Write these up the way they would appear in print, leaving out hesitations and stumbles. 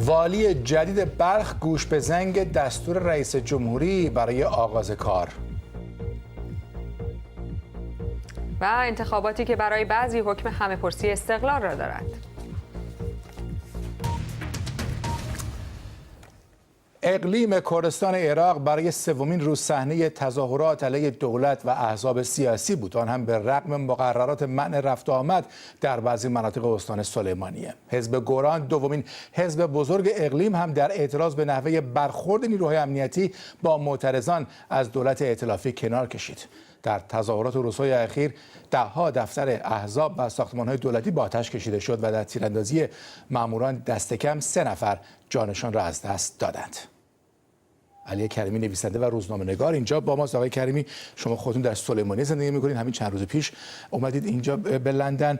والی جدید بلخ گوش به زنگ دستور رئیس جمهوری برای آغاز کار. و انتخاباتی که برای بعضی حکم همه‌پرسی استقلال را دارد. اقلیم کردستان عراق برای سومین روز صحنه تظاهرات علیه دولت و احزاب سیاسی بود، آن هم به رغم مقررات منع رفت و آمد در بعضی مناطق استان سلیمانیه. حزب گوران، دومین حزب بزرگ اقلیم، هم در اعتراض به نحوه برخورد نیروهای امنیتی با معترضان از دولت ائتلافی کنار کشید. در تظاهرات روزهای اخیر ده‌ها دفتر احزاب و ساختمان‌های دولتی با آتش کشیده شد و در تیراندازی ماموران دست کم 3 نفر جانشان را از دست دادند. علی کریمی نویسنده و روزنامه‌نگار اینجا با ماست. آقای کریمی، شما خودتون در سلیمانیه زندگی می‌کنید، همین چند روز پیش اومدید اینجا به لندن.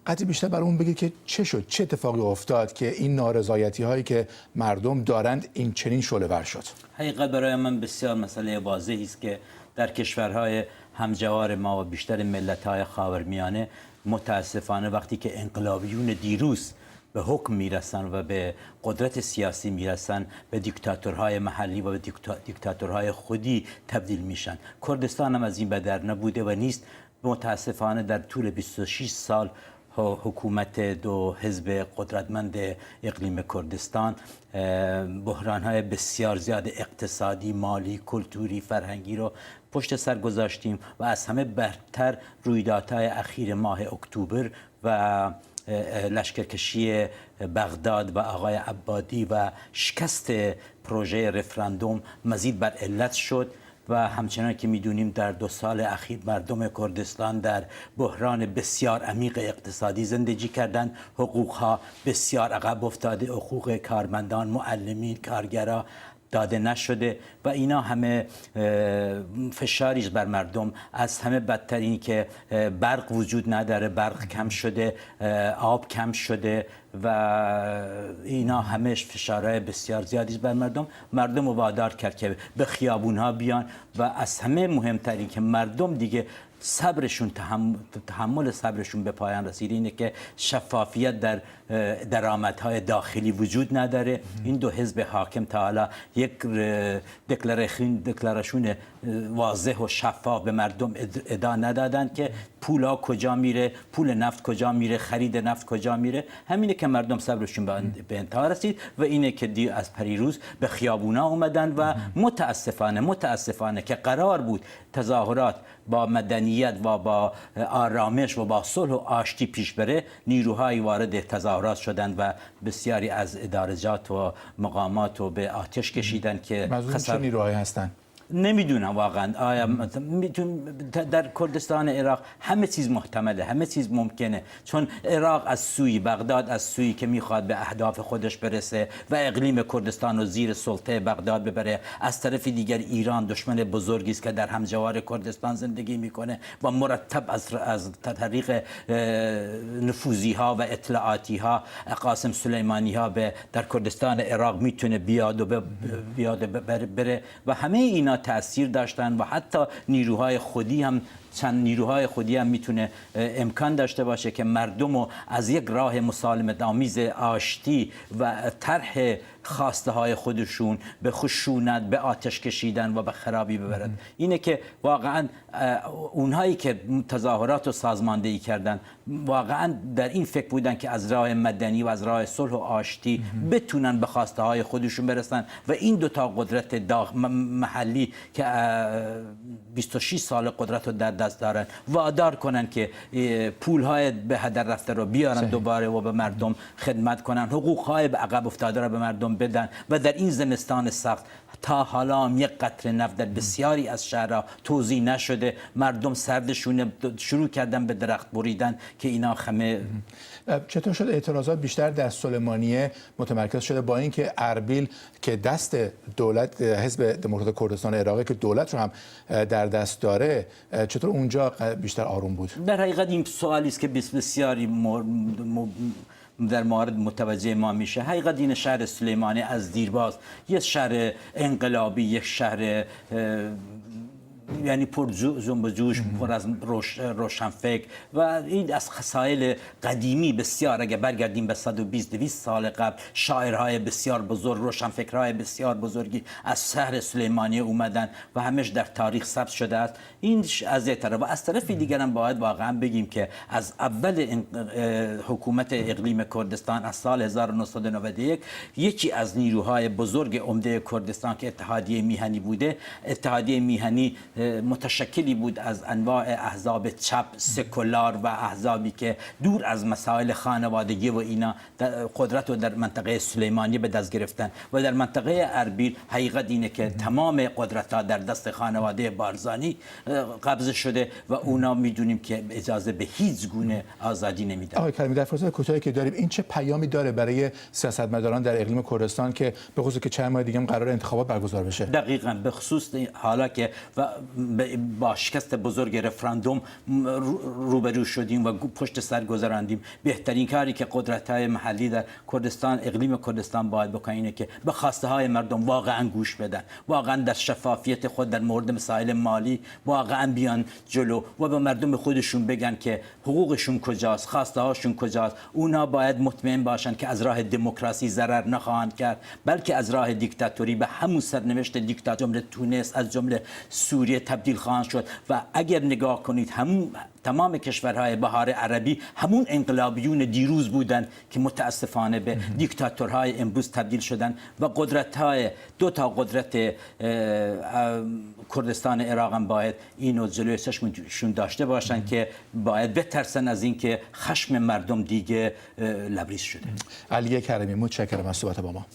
قطعی بیشتر برامون بگید که چه شد، چه اتفاقی افتاد که این نارضایتی‌هایی که مردم دارند این چنین شعله‌ور شد؟ حقیقت برای من بسیار مسئله واضحی است که در کشورهای همجوار ما و بیشتر ملت‌های خاورمیانه متاسفانه وقتی که انقلابیون دیروز به حکم میرسن و به قدرت سیاسی میرسن، به دیکتاتورهای محلی و به دیکتاتورهای خودی تبدیل میشن. کردستان هم از این بدر نبوده و نیست. متاسفانه در طول 26 سال حکومت دو حزب قدرتمند اقلیم کردستان بحران‌های بسیار زیاد اقتصادی، مالی، کلتوری، فرهنگی رو پشت سر گذاشتیم و از همه برتر رویدادهای اخیر ماه اکتبر و لشکرکشی بغداد و آقای عبادی و شکست پروژه رفراندوم مزید بر علت شد و همچنان که میدونیم در 2 سال اخیر مردم کردستان در بحران بسیار عمیق اقتصادی زندگی کردند. حقوقها بسیار عقب افتاده، حقوق کارمندان، معلمین، کارگران داده نشده و اینا همه فشاریش بر مردم. از همه بدتر این که برق وجود نداره، برق کم شده، آب کم شده و اینا همش فشارهای بسیار زیادی بر مردم رو وادار کرد که به خیابونها بیان و از همه مهمتر این که مردم دیگه صبرشون تحمل صبرشون به پایان رسیده. اینه که شفافیت در درآمدهای داخلی وجود نداره. این دو حزب حاکم تا حالا یک دکلراسیون واضح و شفاف به مردم ادا ندادن که پولا کجا میره، پول نفت کجا میره، خرید نفت کجا میره. همینه که مردم صبرشون به انتها رسید و اینه که از پریروز به خیابونا اومدن و متاسفانه که قرار بود تظاهرات با مدنیت و با آرامش و با صلح و آشتی پیش بره، نیروهای وارد تظاهرات شدند و بسیاری از ادارجات و مقامات رو به آتش کشیدن که چه نیروهایی هستند؟ نمیدونم واقعا. آیا در کردستان عراق همه چیز محتمله، همه چیز ممکنه، چون عراق از سوی بغداد، از سوی که میخواد به اهداف خودش برسه و اقلیم کردستان رو زیر سلطه بغداد ببره، از طرف دیگر ایران دشمن بزرگی است که در همجوار کردستان زندگی میکنه و مرتب از طریق نفوذی ها و اطلاعاتی ها قاسم سلیمانی ها در کردستان عراق میتونه بیاد و بره و همه اینا تأثیر داشتن و حتی نیروهای خودی هم میتونه امکان داشته باشه که مردم رو از یک راه مسالمت آمیز آشتی و طرح خواسته های خودشون به خشونت، به آتش کشیدن و به خرابی ببرد. اینه که واقعا اونهایی که تظاهرات رو سازماندهی کردن واقعا در این فکر بودن که از راه مدنی و از راه صلح و آشتی بتونن به خواسته های خودشون برسن و این دوتا قدرت محلی که 26 سال قدرت رو در دست دارن وادار کنن که پولهای به هدر رفته رو بیارن دوباره و به مردم خدمت کنن، حقوقهای به عقب افتاده رو به مردم بدن و در این زمستان سخت تا حالا هم یک قطره نفت در بسیاری از شهرها توزیع نشده. مردم سردشون شروع کردن به درخت بریدن که اینا خمه. چطور شد اعتراضات بیشتر در سلیمانیه متمرکز شده با اینکه اربیل که دست دولت حزب دموکرات کردستان عراقی که دولت رو هم در دست داره، چطور اونجا بیشتر آروم بود؟ در حقیقت این سوالی است که بسیاری در مورد متوجه ما میشه. حقیقت این شهر سلیمانی از دیرباز یک شهر انقلابی، یک شهر یعنی پر جنب و جوش، پر از روشنفکر و این از خصایل قدیمی بسیار. اگه برگردیم به 120-200 سال قبل، شاعرهای بسیار بزرگ، روشنفکرهای بسیار بزرگی از شهر سلیمانیه اومدن و همش در تاریخ ثبت شده است. این از یک طرف. و از طرف دیگر هم باید واقعا بگیم که از اول حکومت اقلیم کردستان از سال 1991 یکی از نیروهای بزرگ عمده کردستان که اتحادیه میهنی بوده، اتحادیه میهنی متشکلی بود از انواع احزاب چپ، سکولار و احزابی که دور از مسائل خانوادگی و اینا قدرت رو در منطقه سلیمانیه به دست گرفتن و در منطقه اربیل حقیقت اینه که تمام قدرت ها در دست خانواده بارزانی قبض شده و اونا میدونیم که اجازه به هیچ گونه آزادی نمیدن. آقای کریمی، در فرصت کوتاهی که داریم این چه پیامی داره برای سیاستمداران در اقلیم کردستان که به خصوص که چند ماه دیگه هم قرار انتخابات برگزار بشه؟ دقیقاً به خصوص حالا که با شکست بزرگ رفراندوم روبرو شدیم و پشت سر گذراندیم، بهترین کاری که قدرت‌های محلی در کردستان، اقلیم کردستان باید بکنن اینه که به خواسته های مردم واقعاً گوش بدن، واقعاً در شفافیت خود در مورد مسائل مالی واقعاً بیان جلو و به مردم خودشون بگن که حقوقشون کجاست، خواسته هاشون کجاست. اونا باید مطمئن باشن که از راه دموکراسی ضرر نخواهند کرد، بلکه از راه دیکتاتوری به همون سرنوشت دیکتاتوری جمله تونس، از جمله سوریه تبدیل خواهند شد. و اگر نگاه کنید تمام کشورهای بهار عربی همون انقلابیون دیروز بودند که متاسفانه به دیکتاتورهای امروز تبدیل شدن و دو تا قدرت کردستان عراق هم باید اینو جلوی چشمشون داشته باشن که باید بترسن از اینکه خشم مردم دیگه لبریز شده. علی کریمی، متشکرم از صحبت با ما.